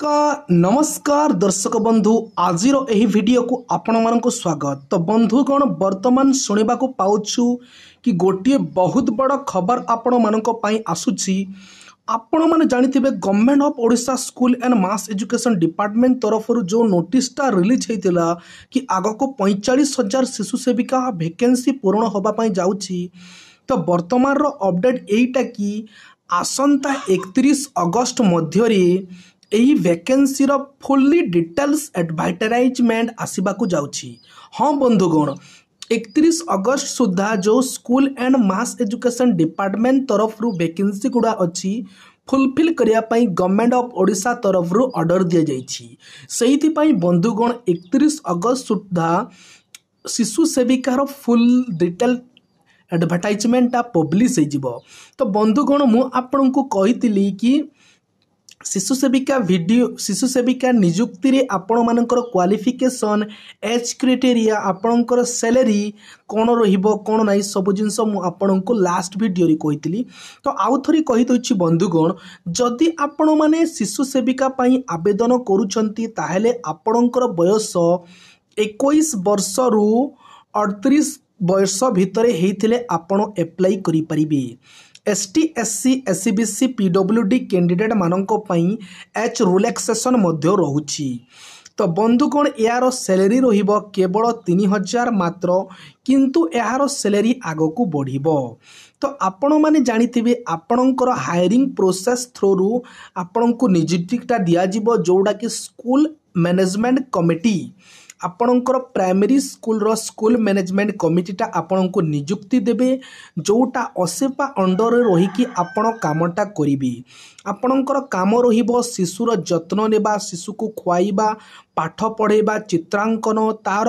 नमस्कार दर्शक बंधु आज यही वीडियो को आपण मानक स्वागत। तो बंधुगण वर्तमान शुणा पाउछु कि गोटे बहुत बड़ खबर आपण मानक पई आसुची। आपण माने जानिथिबे government of Odisha school and mass education department तरफ जो नोटिसटा रिलीज होइतिला कि आग को 45,000 शिशु सेविका वैकेंसी पूर्ण होबा पई जाउची। तो वर्तमान रो अपडेट एटा कि आसंता 31 अगस्त मध्यरे यही वैकेंसी रो फुल्ली डिटेल्स एडवर्टाइजमेंट आसवाक जाउची। हाँ बंधुगण 31 अगस्त सुधा जो school and mass education department तरफ वैकेंसी गुड़ा अच्छी फुलफिल करने गवर्नमेंट ऑफ ओडिशा तरफ ऑर्डर दि जाइए। से बंधुगण 31 अगस्त सुधा शिशु सेविकार फुल डिटेल एडवर्टाइजमेंट पब्लिश हो। तो बंधुगण मु आपन को कही कि शिशु सेविका नियुक्ति रे आपण मानकर क्वालिफिकेशन एज क्राइटेरिया आपणकर सैलरी कौन रहिबो कौन नहीं सब जिनस मु आपण को लास्ट वीडियो रे कहितली। तो आउ थरी कहि दउछि बंधुगण जदि आपण माने शिशु सेविका पई आवेदन करूछंती ताहेले आपणकर बयस 21 वर्ष रु 38 वर्ष भितरे हेइथिले आपण अप्लाई करि परिबे। ST SC SEBC PWD candidate मानक पई एच रिलैक्सेशन मध्य रहुछि। तो बंधुगण यार सैलरी रहिबो केवल 3000 मात्र, किंतु यार सैलरी आगो को बढ़िबो। तो आपण माने जानिथिबे आपणकर हायरिंग प्रोसेस थ्रू आपण को नियुक्तिटा दिया जिवो जोडा कि स्कूल मैनेजमेंट कमिटी आपणकर प्राइमरी स्कूल रो स्कूल मैनेजमेंट कमिटीटा आपण को नियुक्ति देबे जोटा असेपा अंडर रही कि आपण कामटा करिबे। आपणकर काम रहिबो शिशुर जत्न नेबा, शिशु को खुआइबा, पाठ पढ़ेबा, चित्रांकन तार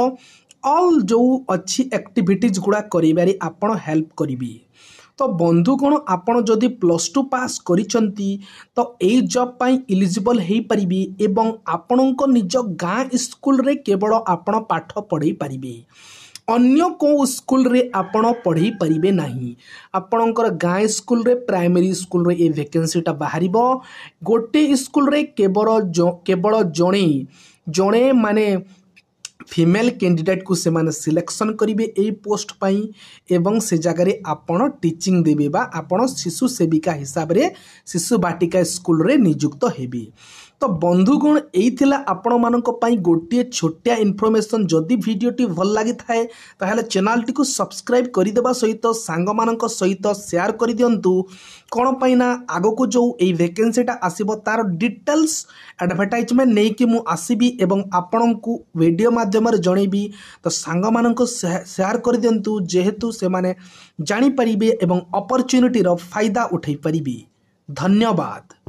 ऑल जो अच्छी एक्टिविटीज गुड़ा करिबारे आपण हेल्प करिबे। तो बंधुगण आपण जदि +2 पास करिसंती तो एई जॉब पाई एलिजिबल हेई परिबे एवं आपणक निज गाँ स्कूल रे केवल आपण पाठ पढ़ई परिबे। अन्य को स्कूल रे आपण पढ़ई परिबे नाही। आपणकर गाँ स्कूल रे प्राइमरी स्कूल रे ए वैकेंसीटा बाहरिबो। गोटे स्कूल रे केवल जणे माने फीमेल कैंडिडेट को सेमाने सिलेक्शन करिवे ए पोस्ट पाई एवं से जगह रे आपण टीचिंग देबे बा आपण शिशु सेविका हिसाब रे शिशु बाटिका स्कूल रे नियुक्त हेबे। तो बंधुगण एइथिला आपण मानक पई गोटे छोटिया इन्फॉर्मेशन। जदि वीडियोटी भल लागि थाए ताहले चैनल टी को सब्सक्राइब करि देबा सहित सांग मानक सहित शेयर करि दियंतु। कोन पई ना आगो को जो ए वैकेंसीटा आसीबो तार डिटेल्स एडवर्टाइजमेंट नै कि मु आसीबी एवं आपण को वीडियो माध्यम रे जणैबी। तो सांग मानक शेयर करि दियंतु जेहेतु से माने जानि परिबे एवं अपॉर्चुनिटी रो फायदा उठाई परिबे। धन्यवाद।